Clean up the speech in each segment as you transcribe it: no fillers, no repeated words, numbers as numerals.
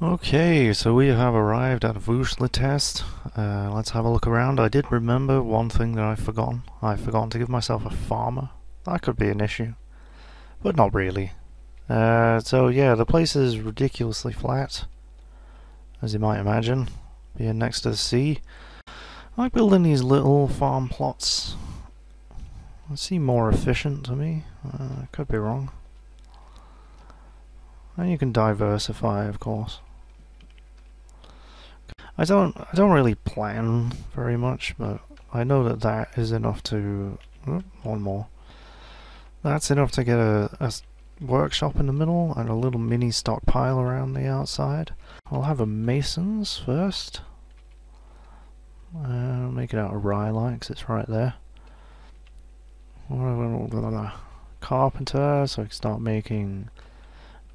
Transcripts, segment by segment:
Okay, so we have arrived at Vúshlitast. Let's have a look around. I did remember one thing that I've forgotten. I've forgotten to give myself a farmer. That could be an issue, but not really. So yeah, the place is ridiculously flat, as you might imagine, being next to the sea. I like building these little farm plots. They seem more efficient to me. Could be wrong. And you can diversify, of course. I don't really plan very much, but I know that that is enough to... one more. That's enough to get a workshop in the middle and a little mini stockpile around the outside. I'll have a masons first. Make it out of rye because it's right there. Carpenter, so I can start making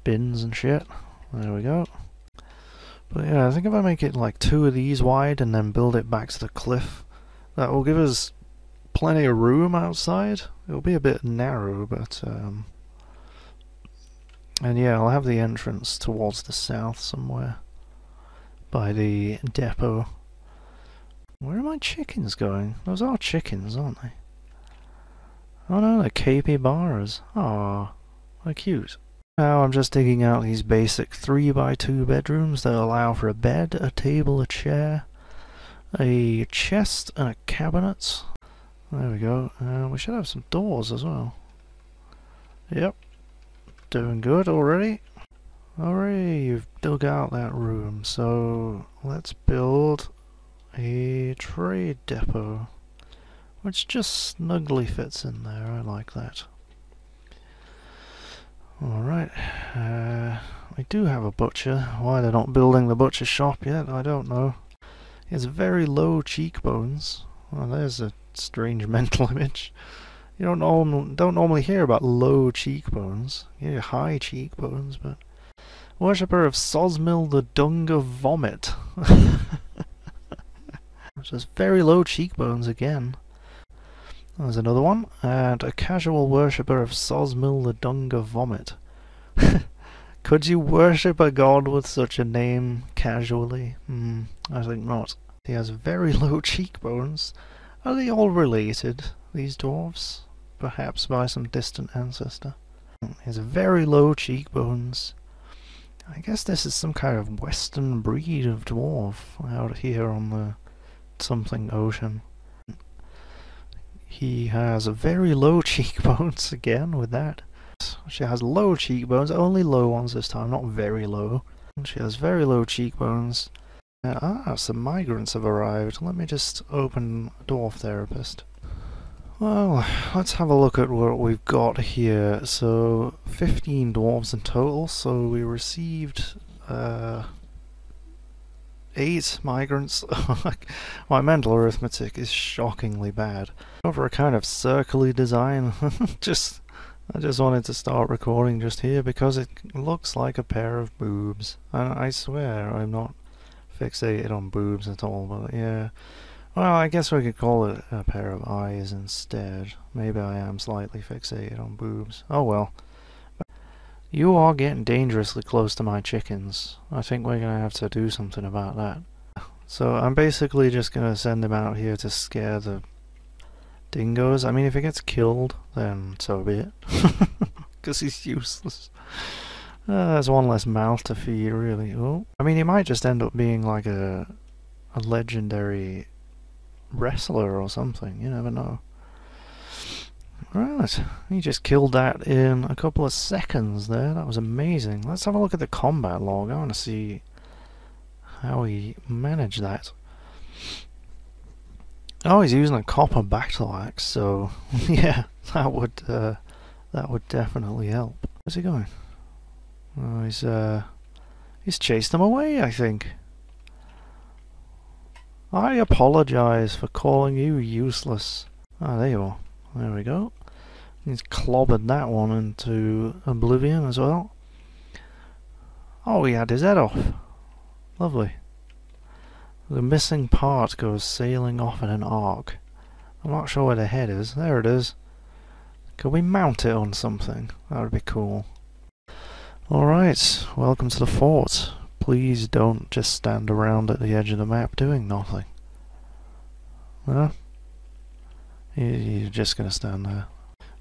bins and shit. There we go. But yeah, I think if I make it like 2 of these wide and then build it back to the cliff, that will give us plenty of room outside. It'll be a bit narrow, but and yeah, I'll have the entrance towards the south somewhere by the depot. Where are my chickens going? Those are chickens, aren't they? Oh no, they're capybaras. Aw, they're cute. Now I'm just digging out these basic 3x2 bedrooms that allow for a bed, a table, a chair, a chest and a cabinet. There we go. We should have some doors as well. Yep. Doing good already. Alright, you've dug out that room, so let's build a trade depot, which just snugly fits in there. I like that. Alright, I do have a butcher. Why they're not building the butcher shop yet, I don't know. He has very low cheekbones. Well, there's a strange mental image. You don't normally hear about low cheekbones. You hear high cheekbones, but... Worshipper of Sosmil the Dung of Vomit. Just very low cheekbones again. There's another one, and a casual worshipper of Sosmil the Dung of Vomit. Could you worship a god with such a name casually? I think not. He has very low cheekbones. Are they all related, these dwarves? Perhaps by some distant ancestor. He has very low cheekbones. I guess this is some kind of western breed of dwarf out here on the something ocean. He has very low cheekbones again with that. She has low cheekbones, only low ones this time, not very low. She has very low cheekbones. Some migrants have arrived. Let me just open Dwarf Therapist. Well, let's have a look at what we've got here. So, 15 dwarves in total, so we received 8 migrants. My mental arithmetic is shockingly bad. Over a kind of circly design. I just wanted to start recording just here because it looks like a pair of boobs. And I swear I'm not fixated on boobs at all, but yeah. Well, I guess we could call it a pair of eyes instead. Maybe I am slightly fixated on boobs. Oh well. You are getting dangerously close to my chickens. I think we're gonna have to do something about that. So I'm basically just gonna send him out here to scare the dingoes. I mean, if he gets killed, then so be it. Because he's useless. There's one less mouth to feed, really. Oh, I mean, he might just end up being like a legendary wrestler or something. You never know. Right, he just killed that in a couple of seconds there. That was amazing. Let's have a look at the combat log. I want to see how he managed that. Oh, he's using a copper battle axe, so yeah, that would definitely help. Where's he going? Oh, he's chased them away, I think. I apologize for calling you useless. Ah, there you are. There we go. He's clobbered that one into oblivion as well. Oh, he had his head off. Lovely. The missing part goes sailing off in an arc. I'm not sure where the head is. There it is. Could we mount it on something? That would be cool. Alright, welcome to the fort. Please don't just stand around at the edge of the map doing nothing. Huh? You're just gonna stand there.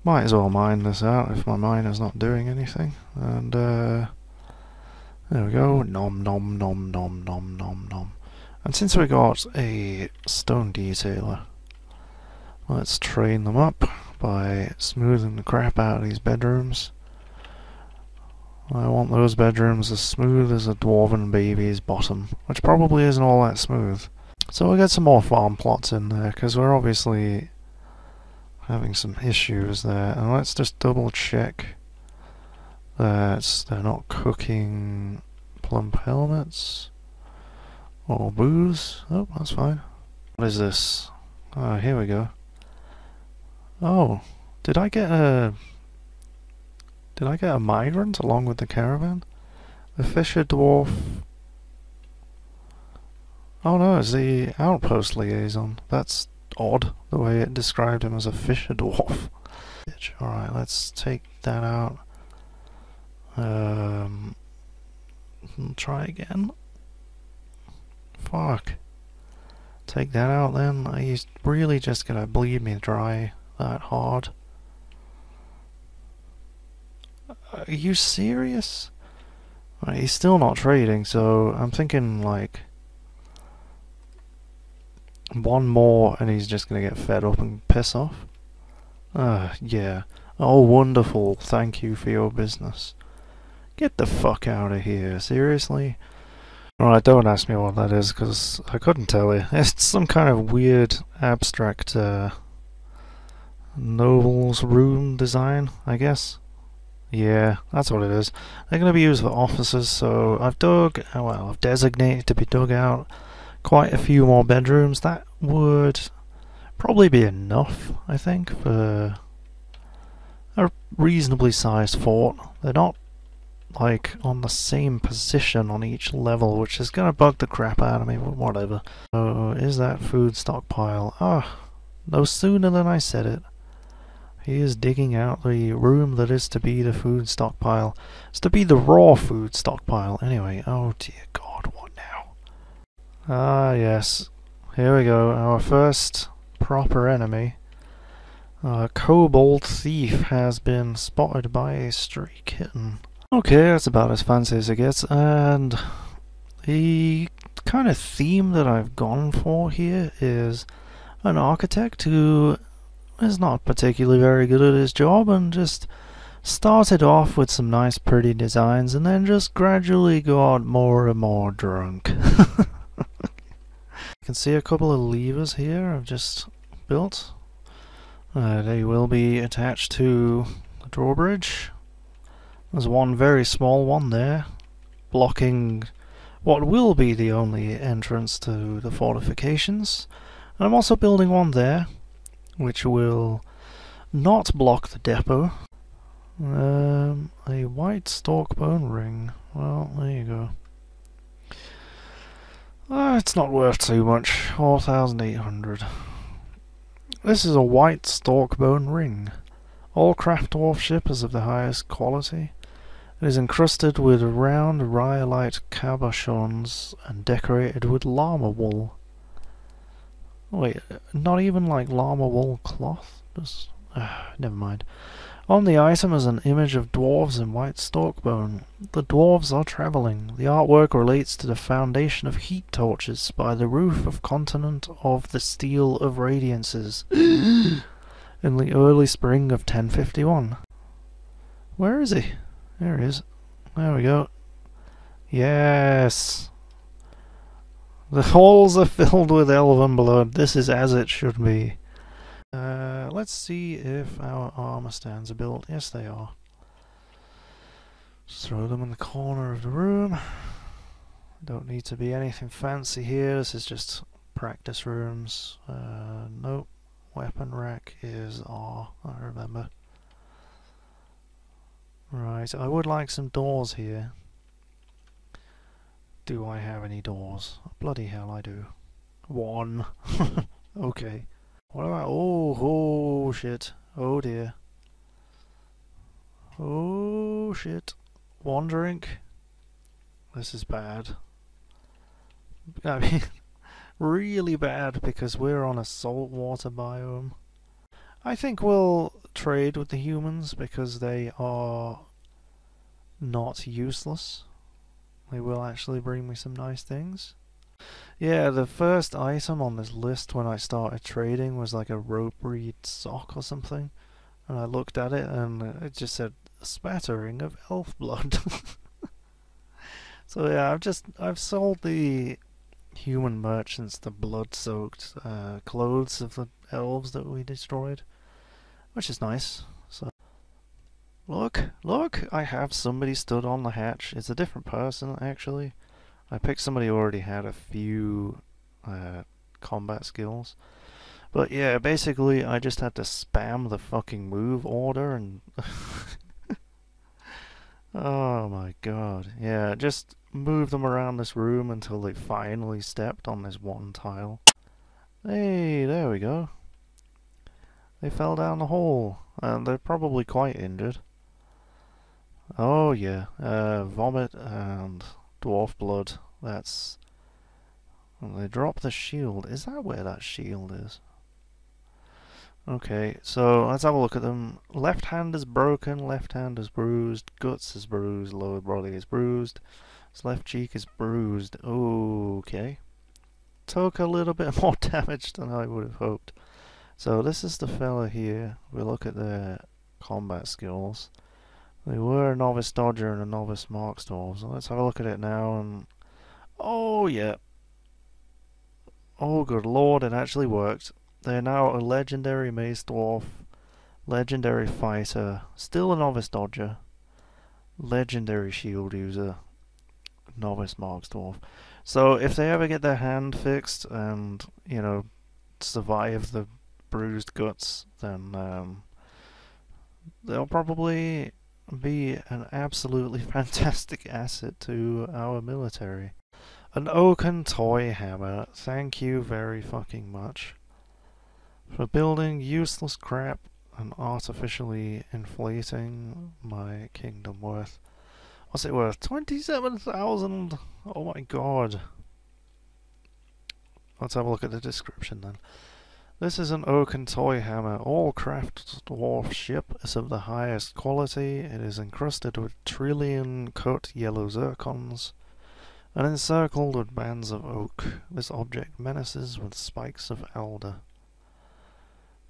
Might as well mine this out if my miner's not doing anything. And there we go. Nom nom nom nom nom nom nom. And since we got a stone detailer, let's train them up by smoothing the crap out of these bedrooms. I want those bedrooms as smooth as a dwarven baby's bottom, which probably isn't all that smooth. So we'll get some more farm plots in there, because we're obviously having some issues there. And let's just double check that they're not cooking plump helmets or booze. Oh, that's fine. What is this? Oh, here we go. Oh, did I get a migrant along with the caravan? The fisher dwarf. Oh no, it's the outpost liaison. That's odd, the way it described him as a fisher dwarf. Alright, let's take that out. Try again. Fuck. Take that out then. He's really just gonna bleed me dry that hard. Are you serious? Right, he's still not trading, so I'm thinking like one more and he's just gonna get fed up and piss off. Yeah. Oh, wonderful. Thank you for your business. Get the fuck out of here. Seriously? Alright, don't ask me what that is, because I couldn't tell you. It's some kind of weird, abstract, noble's room design, I guess. Yeah, that's what it is. They're going to be used for officers, so I've designated to be dug out quite a few more bedrooms. That would probably be enough, I think, for a reasonably sized fort. They're not like on the same position on each level, which is gonna bug the crap out of me, but whatever. So, is that food stockpile? Ah, no sooner than I said it. He is digging out the room that is to be the food stockpile. It's to be the raw food stockpile. Anyway, oh dear God, what now? Ah, yes. Here we go, our first proper enemy. A kobold thief has been spotted by a stray kitten. Okay, that's about as fancy as it gets, and the kind of theme that I've gone for here is an architect who is not particularly very good at his job and just started off with some nice pretty designs and then just gradually got more and more drunk. You can see a couple of levers here I've just built. They will be attached to the drawbridge. There's one very small one there, blocking what will be the only entrance to the fortifications. And I'm also building one there, which will not block the depot. A white stalk bone ring. Well, there you go. It's not worth too much. 4,800. This is a white stalk bone ring. All craft dwarf ship is of the highest quality. It is encrusted with round rhyolite cabochons and decorated with llama wool. Wait, not even like llama wool cloth? Just, never mind. On the item is an image of dwarves in white stalk bone. The dwarves are travelling. The artwork relates to the foundation of heat torches by the roof of continent of the Steel of Radiances in the early spring of 1051. Where is he? There he is. There we go. Yes! The halls are filled with elven blood. This is as it should be. Let's see if our armor stands are built. Yes, they are. Just throw them in the corner of the room. Don't need to be anything fancy here. This is just practice rooms. Nope. Weapon rack is R, I remember. Right, I would like some doors here. Do I have any doors? Bloody hell, I do. One. Okay. What about... Oh shit. Oh dear. Oh shit. One drink. This is bad. I mean, really bad because we're on a saltwater biome. I think we'll trade with the humans because they are not useless. They will actually bring me some nice things. Yeah, the first item on this list when I started trading was like a rope reed sock or something. And I looked at it and it just said a spattering of elf blood. So yeah, I've sold the human merchants the blood-soaked clothes of the elves that we destroyed, which is nice. So look, I have somebody stood on the hatch. It's a different person actually. I picked somebody who already had a few combat skills. But yeah, basically I just had to spam the fucking move order and oh my god. Yeah, just move them around this room until they finally stepped on this one tile. Hey, there we go. They fell down the hole, and they're probably quite injured. Oh yeah, vomit and dwarf blood. That's... They dropped the shield. Is that where that shield is? Okay, so let's have a look at them. Left hand is broken, left hand is bruised, guts is bruised, lower body is bruised, his left cheek is bruised. Okay. Took a little bit more damage than I would have hoped. So this is the fella here. We look at their combat skills. They were a novice dodger and a novice marksdwarf. So let's have a look at it now and... Oh yeah. Oh good lord, it actually worked. They're now a legendary mace dwarf, legendary fighter, still a novice dodger, legendary shield user, novice marksdwarf. So if they ever get their hand fixed and, you know, survive the bruised guts, then they'll probably be an absolutely fantastic asset to our military. An oaken toy hammer, thank you very fucking much for building useless crap and artificially inflating my kingdom worth. What's it worth? 27,000! Oh my god. Let's have a look at the description then. This is an oaken toy hammer. All crafted dwarf ship is of the highest quality. It is encrusted with trillion cut yellow zircons and encircled with bands of oak. This object menaces with spikes of alder.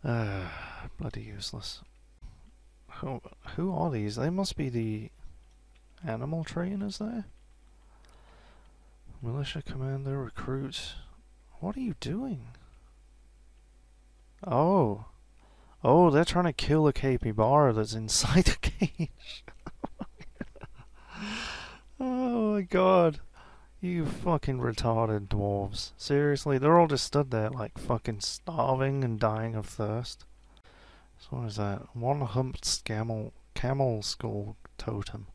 Bloody useless. Who are these? They must be the animal trainers there? Militia commander, recruit. What are you doing? Oh. Oh, they're trying to kill a capybara that's inside a cage. Oh my god. You fucking retarded dwarves. Seriously, they're all just stood there like fucking starving and dying of thirst. So what is that? One humped camel skull totem.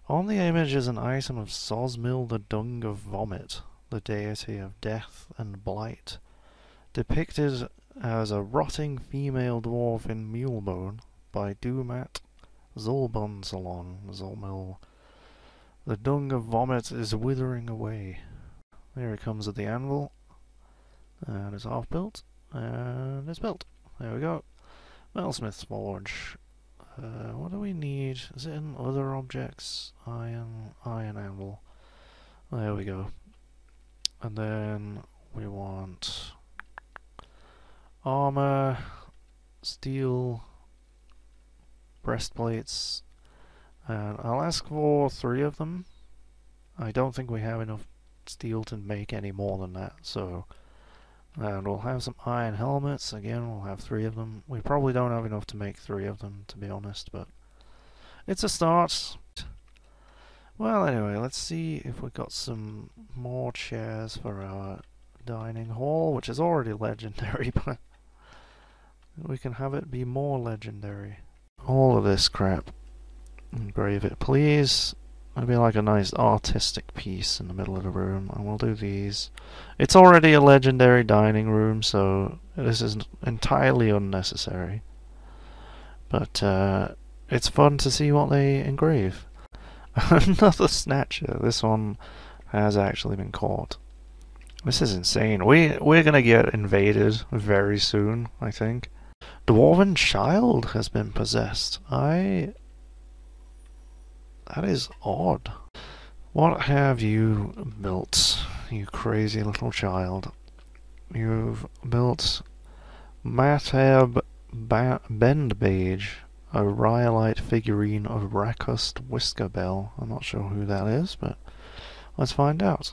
On the image is an item of Sosmil, the dung of vomit, the deity of death and blight, depicted as a rotting female dwarf in mulebone by Dumat Zulbunsalon Zulmil. The dung of vomit is withering away. There it comes at the anvil. And it's half built. And it's built. There we go. Metalsmith's Forge. What do we need? Is it in other objects? Iron anvil. There we go. And then we want armor, steel, breastplates, and I'll ask for 3 of them. I don't think we have enough steel to make any more than that, so... And we'll have some iron helmets, again we'll have 3 of them. We probably don't have enough to make 3 of them, to be honest, but... It's a start! Well anyway, let's see if we've got some more chairs for our dining hall, which is already legendary, but... we can have it be more legendary. All of this crap. Engrave it, please. It'd be like a nice artistic piece in the middle of the room, and we'll do these. It's already a legendary dining room, so this is entirely unnecessary. But it's fun to see what they engrave. Another snatcher. This one has actually been caught. This is insane. We're gonna get invaded very soon, I think. Dwarven child has been possessed. That is odd. What have you built, you crazy little child? You've built Matab Bendbage, a Rhyolite figurine of Rakust Whiskerbell. I'm not sure who that is, but let's find out.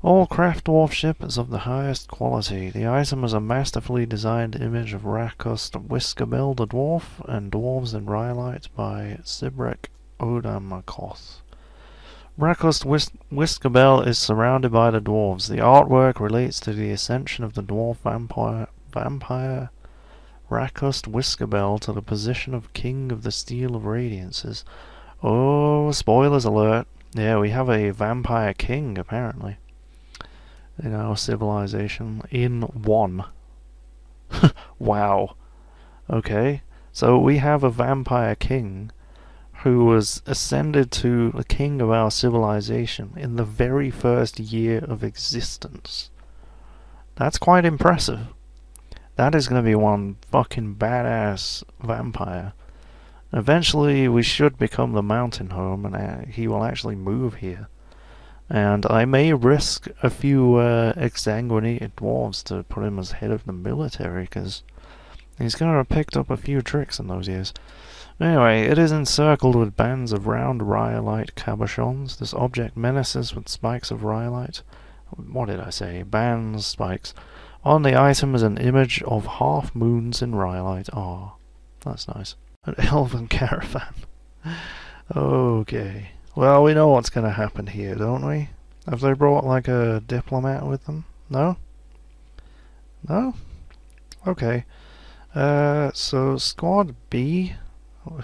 All craft dwarf ship is of the highest quality. The item is a masterfully designed image of Rakust Whiskerbell the dwarf and dwarves in Rhyolite by Sibrek Odamakoth. Rakust Whiskerbell is surrounded by the dwarves. The artwork relates to the ascension of the dwarf vampire Rakust Whiskerbell to the position of King of the Steel of Radiances. Oh, spoilers alert. Yeah, we have a vampire king, apparently, in our civilization. In one. Wow. Okay, so we have a vampire king who was ascended to the king of our civilization in the very first year of existence. That's quite impressive. That is going to be one fucking badass vampire. Eventually we should become the mountain home and he will actually move here. And I may risk a few exsanguinated dwarves to put him as head of the military, because he's going to have picked up a few tricks in those years. Anyway, it is encircled with bands of round rhyolite cabochons. This object menaces with spikes of rhyolite. What did I say? Bands, spikes. On the item is an image of half-moons in rhyolite. Oh, that's nice. An elven caravan. Okay. Well, we know what's going to happen here, don't we? Have they brought, like, a diplomat with them? No? No? Okay. So, Squad B,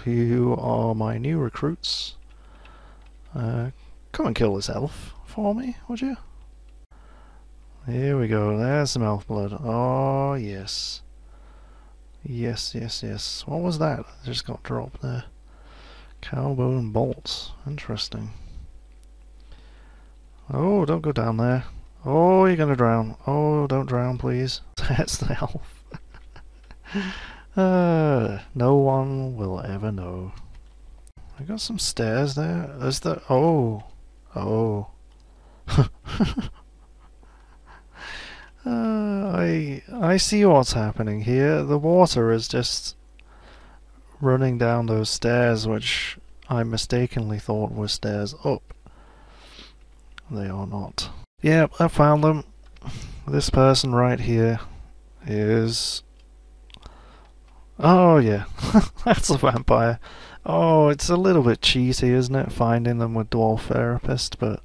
who are my new recruits, come and kill this elf for me, would you? Here we go, there's some elf blood. Oh, yes. Yes, yes, yes. What was that? I just got dropped there. Cowbone bolts. Interesting. Oh, don't go down there. Oh, you're gonna drown. Oh, don't drown, please. That's the elf. No one will ever know. I got some stairs there. Is there? Oh. Oh. I see what's happening here. The water is just running down those stairs, which I mistakenly thought were stairs up. They are not. Yep, I found them. This person right here is... Oh yeah, that's a vampire. Oh, it's a little bit cheesy, isn't it, finding them with Dwarf Therapist, but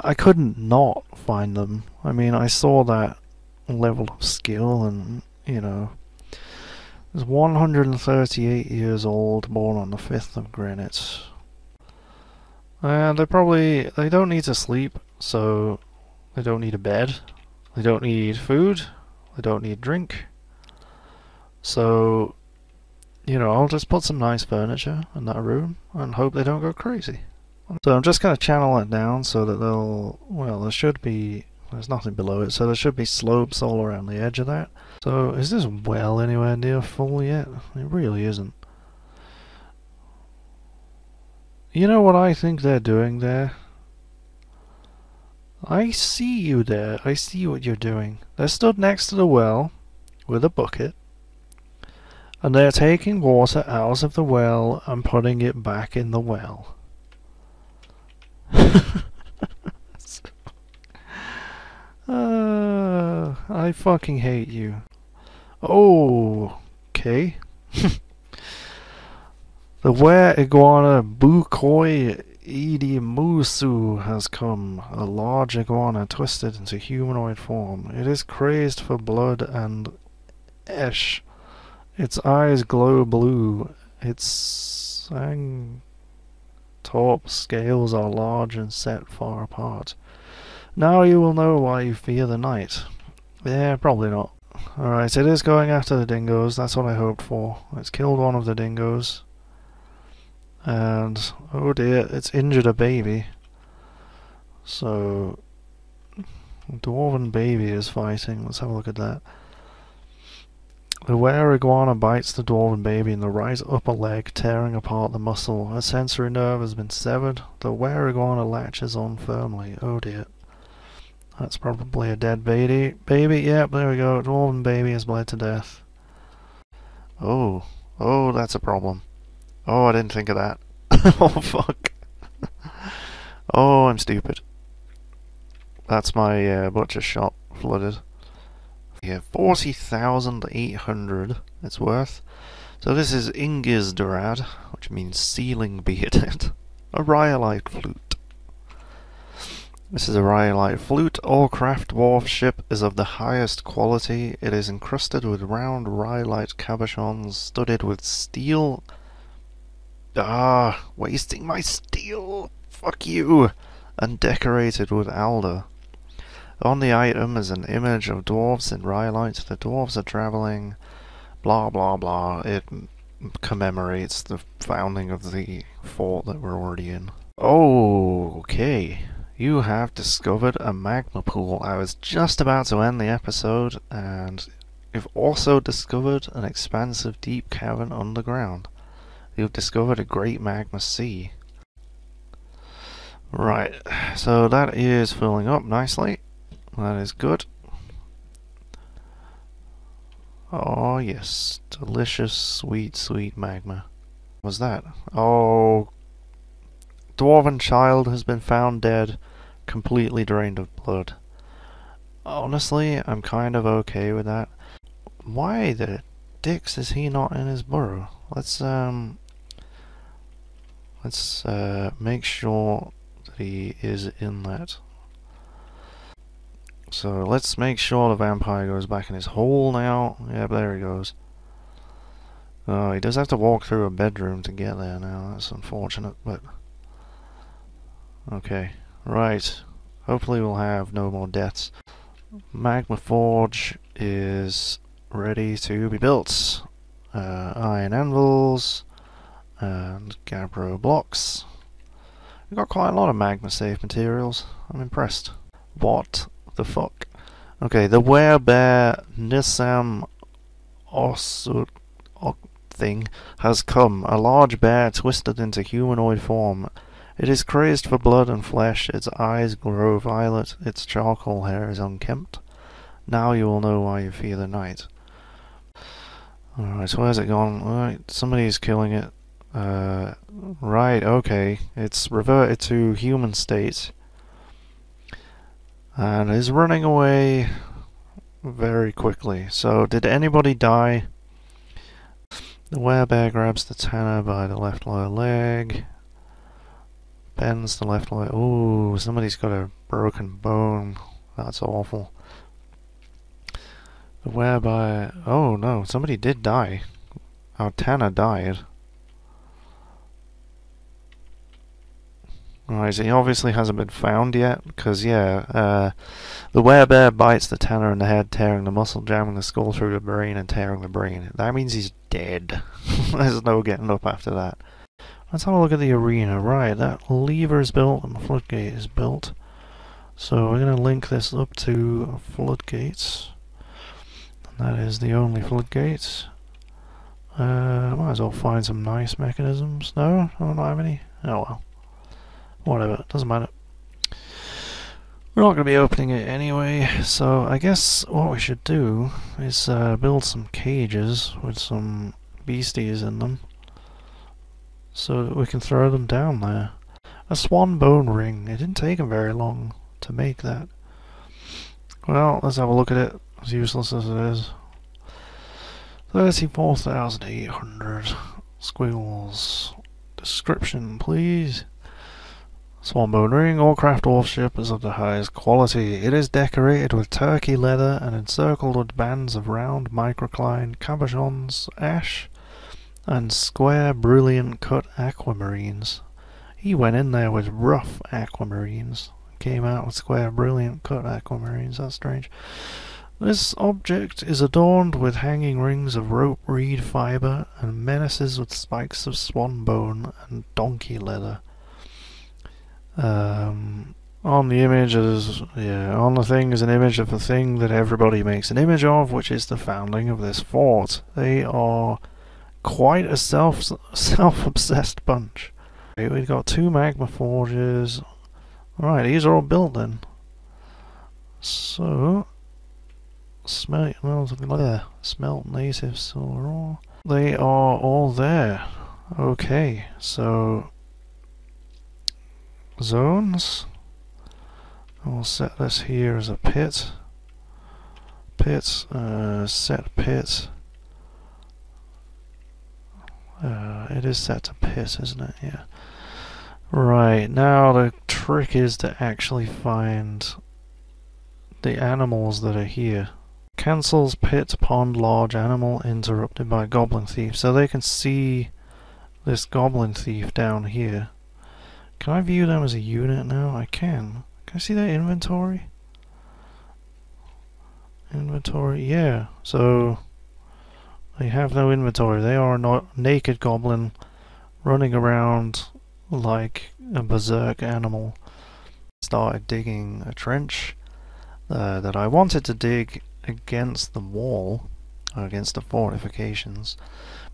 I couldn't not find them. I mean, I saw that level of skill and, you know, is 138 years old, born on the 5th of Greenwich. And they don't need to sleep, so they don't need a bed, they don't need food, they don't need drink. So, you know, I'll just put some nice furniture in that room and hope they don't go crazy. So I'm just going to channel it down so that there's nothing below it, so there should be slopes all around the edge of that. So is this well anywhere near full yet? It really isn't. You know what I think they're doing there? I see you there. I see what you're doing. They're stood next to the well with a bucket, and they're taking water out of the well and putting it back in the well. I fucking hate you. Oh, okay. The were iguana Bukoi Idimusu has come, a large iguana twisted into humanoid form. It is crazed for blood and esh. Its eyes glow blue. Its top scales are large and set far apart. Now you will know why you fear the night. Yeah, probably not. Alright, it is going after the dingoes. That's what I hoped for. It's killed one of the dingoes. And oh dear, it's injured a baby. So Dwarven baby is fighting. Let's have a look at that. The were iguana bites the dwarven baby in the right upper leg, tearing apart the muscle. A sensory nerve has been severed. The were iguana latches on firmly. Oh dear. That's probably a dead baby. Yep, there we go. Dwarven baby has bled to death. Oh. Oh, that's a problem. Oh, I didn't think of that. Oh, fuck. Oh, I'm stupid. That's my butcher shop flooded. Yeah, 40,800 it's worth. So this is Ingisdarad, which means ceiling bearded. A rhyolite flute. This is a rhyolite flute. All craft dwarf ship is of the highest quality. It is encrusted with round rhyolite cabochons, studded with steel. Ah, wasting my steel. Fuck you. And decorated with alder. On the item is an image of dwarves in rhyolite. The dwarves are travelling. Blah blah blah. It commemorates the founding of the fort that we're already in. Oh, okay. You have discovered a magma pool. I was just about to end the episode, and you've also discovered an expansive deep cavern underground. You've discovered a great magma sea. Right, so that is filling up nicely. That is good. Oh yes, delicious, sweet, sweet magma. What was that? Oh, dwarven child has been found dead, completely drained of blood. Honestly, I'm kind of okay with that. Why the dicks is he not in his burrow? Let's make sure that he is in that. So let's make sure the vampire goes back in his hole now. Yep, there he goes. Oh, he does have to walk through a bedroom to get there now. That's unfortunate, but... okay, right. Hopefully we'll have no more deaths. Magma Forge is ready to be built. Iron anvils and gabbro blocks. We've got quite a lot of magma safe materials. I'm impressed. What the fuck? Okay, the werebear Nisam Osud thing has come. A large bear twisted into humanoid form. It is crazed for blood and flesh. Its eyes glow violet. Its charcoal hair is unkempt. Now you will know why you fear the night. Alright, so where's it gone? Alright, somebody's killing it. Right, okay. It's reverted to human state. And is running away very quickly. So, did anybody die? The werebear grabs the tanner by the left lower leg. Bends the left leg. Ooh, somebody's got a broken bone. That's awful. The werebear... oh no, somebody did die. Our tanner died. Alright, so he obviously hasn't been found yet, because yeah, the werebear bites the tanner in the head, tearing the muscle, jamming the skull through the brain, and tearing the brain. That means he's dead. There's no getting up after that. Let's have a look at the arena. Right, that lever is built and the floodgate is built. So we're going to link this up to floodgates. And that is the only floodgate. Might as well find some nice mechanisms. No? I don't have any? Oh well. Whatever, doesn't matter. We're not going to be opening it anyway, so I guess what we should do is build some cages with some beasties in them, so that we can throw them down there. A swan bone ring. It didn't take them very long to make that. Well, let's have a look at it, as useless as it is. 34,800 squiggles. Description, please. Swanbone ring, all craft dwarf ship is of the highest quality. It is decorated with turkey leather and encircled with bands of round microcline cabochons, ash, and square brilliant cut aquamarines. He went in there with rough aquamarines, came out with square brilliant cut aquamarines. That's strange. This object is adorned with hanging rings of rope reed fibre and menaces with spikes of swan bone and donkey leather. On the image is, on the thing is an image of the thing that everybody makes an image of, which is the founding of this fort. They are quite a self-obsessed bunch. Okay, we've got 2 magma forges. Right, these are all built then. So, smelt native silver ore. They are all there. Okay, so zones. I'll set this here as a pit. Set pit. It is set to pit, isn't it? Yeah. Right, now the trick is to actually find the animals that are here. Cancels pit pond large animal interrupted by goblin thief. So they can see this goblin thief down here. Can I view them as a unit now? I can. Can I see their inventory? Inventory, yeah. So they have no inventory. They are not naked goblin running around like a berserk animal. Started digging a trench that I wanted to dig against the wall, against the fortifications,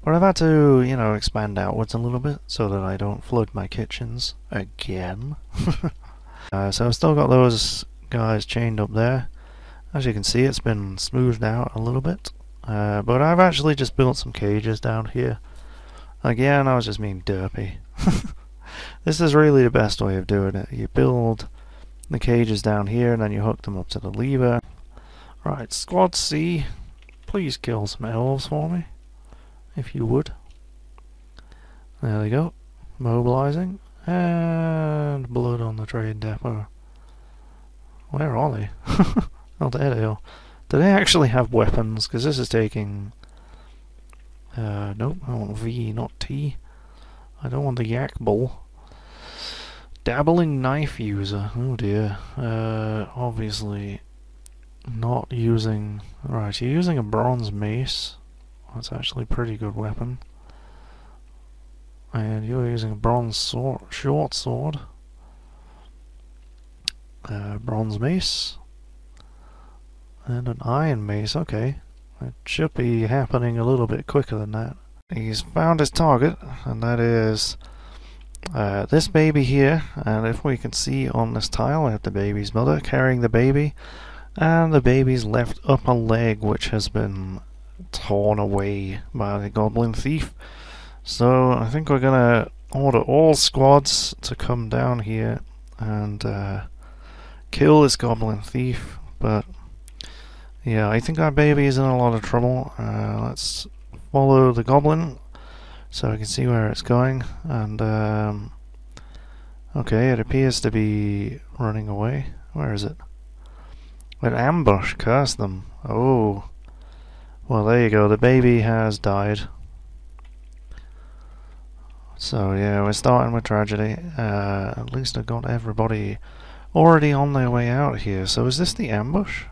but I've had to, expand outwards a little bit so that I don't flood my kitchens again. So I've still got those guys chained up there. As you can see, it's been smoothed out a little bit, but I've actually just built some cages down here. Again, I was just being derpy. This is really the best way of doing it. You build the cages down here and then you hook them up to the lever. Right, Squad C, please kill some elves for me, if you would. There they go. Mobilizing. And blood on the trade depot. Where are they? Oh, there they are. Do they actually have weapons? Because this is taking... nope, I want V, not T. I don't want the yak bull. Dabbling knife user. Oh dear. Obviously not using... Right, you're using a bronze mace. That's actually a pretty good weapon. And you're using a bronze sword, short sword. Bronze mace. And an iron mace, okay. It should be happening a little bit quicker than that. He's found his target, and that is this baby here. And if we can see on this tile, we have the baby's mother carrying the baby, and the baby's left upper leg, which has been torn away by the goblin thief. So I think we're gonna order all squads to come down here and kill this goblin thief. But yeah, I think our baby is in a lot of trouble. Let's follow the goblin so I can see where it's going. And okay, it appears to be running away. Where is it? An ambush, curse them. Oh, well, there you go. The baby has died. So yeah, we're starting with tragedy. At least I got everybody already on their way out here. So is this the ambush?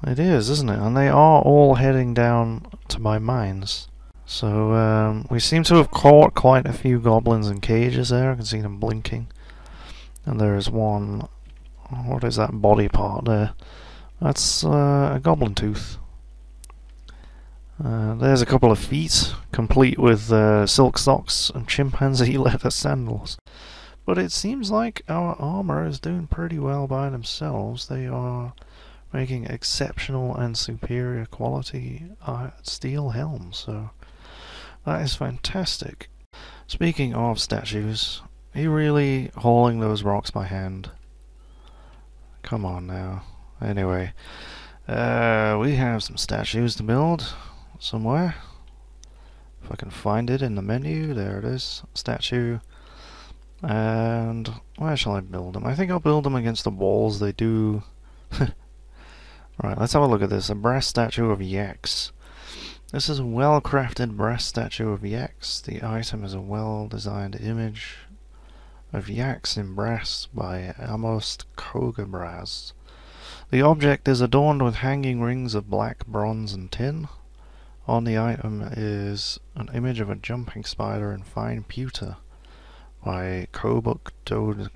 It is, isn't it? And they are all heading down to my mines. So we seem to have caught quite a few goblins in cages there. I can see them blinking. And there is one... What is that body part there? That's a goblin tooth. There's a couple of feet, complete with silk socks and chimpanzee leather sandals. But it seems like our armor is doing pretty well by themselves. They are making exceptional and superior quality steel helms, so that is fantastic. Speaking of statues, are you really hauling those rocks by hand? Come on now. Anyway, we have some statues to build somewhere. If I can find it in the menu, there it is, statue. And where shall I build them? I think I'll build them against the walls. They do... Right, let's have a look at this. A brass statue of yaks. This is a well-crafted brass statue of yaks. The item is a well-designed image of yaks in brass by Amos Kogabraz. The object is adorned with hanging rings of black, bronze, and tin. On the item is an image of a jumping spider in fine pewter by Kobuk Dod.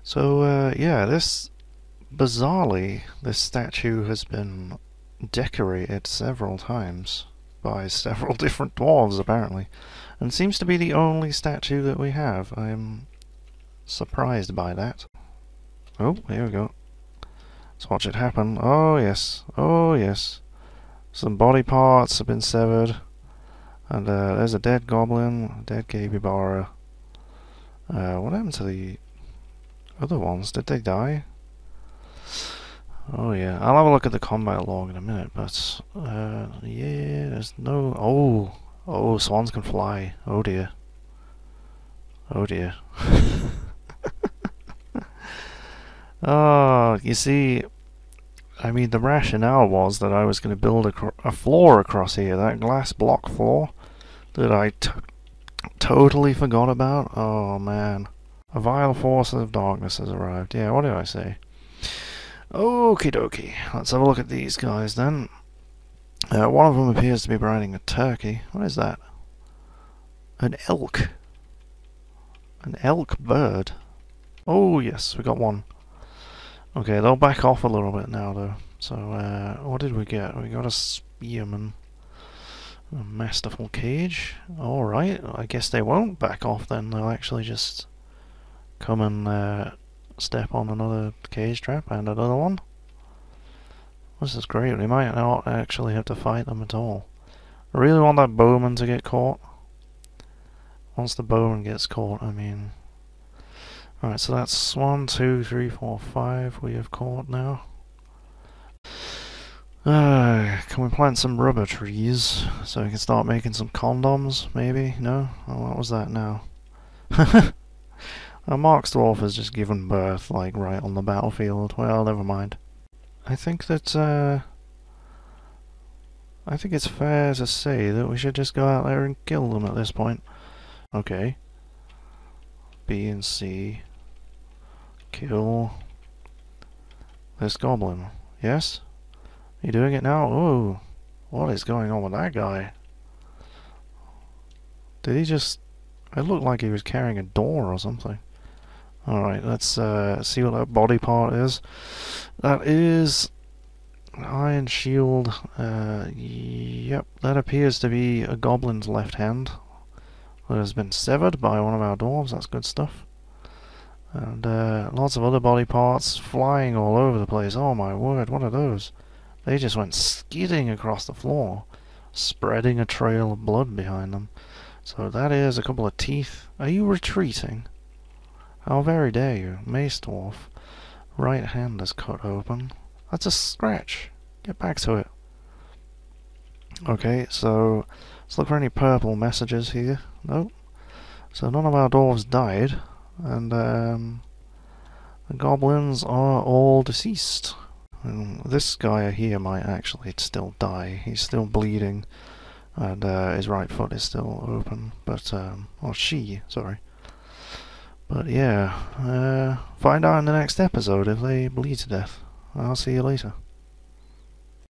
So, yeah, bizarrely, this statue has been decorated several times by several different dwarves, apparently, and seems to be the only statue that we have. I'm surprised by that. Oh, here we go. Let's watch it happen. Oh yes, oh yes. Some body parts have been severed. And there's a dead goblin, a dead capybara. What happened to the other ones? Did they die? Oh yeah, I'll have a look at the combat log in a minute, but yeah, there's no... Oh, swans can fly. Oh dear. Oh dear. Oh, you see, I mean, the rationale was that I was going to build a floor across here, that glass block floor that I totally forgot about. Oh man. A vile force of darkness has arrived. Yeah, what did I say? Okie dokie. Let's have a look at these guys then. One of them appears to be riding a turkey. What is that? An elk. An elk bird. Oh yes, we got one. Okay, they'll back off a little bit now though. So, what did we get? We got a spearman. A masterful cage. Alright, I guess they won't back off then. They'll actually just come and step on another cage trap and another one. This is great. We might not actually have to fight them at all. I really want that bowman to get caught. Once the bowman gets caught, I mean... Alright, so that's 1, 2, 3, 4, 5 we have caught now. Can we plant some rubber trees so we can start making some condoms, maybe? No? Oh, what was that now? Mark's dwarf has just given birth, like, right on the battlefield. Well, never mind. I think that, I think it's fair to say that we should just go out there and kill them at this point. Okay. B and C. Kill this goblin. Yes? Are you doing it now? Ooh. What is going on with that guy? Did he just... It looked like he was carrying a door or something. Alright, let's see what that body part is. That is... an iron shield. Yep, that appears to be a goblin's left hand. That has been severed by one of our dwarves. That's good stuff. And lots of other body parts flying all over the place. Oh my word, what are those? They just went skidding across the floor, spreading a trail of blood behind them. So that is a couple of teeth. Are you retreating? How very dare you, mace dwarf. Right hand is cut open. That's a scratch. Get back to it. Okay, so let's look for any purple messages here. Nope. So none of our dwarves died. And the goblins are all deceased. And this guy here might actually still die. He's still bleeding, and his right foot is still open. But or she, sorry. But yeah, find out in the next episode if they bleed to death. I'll see you later.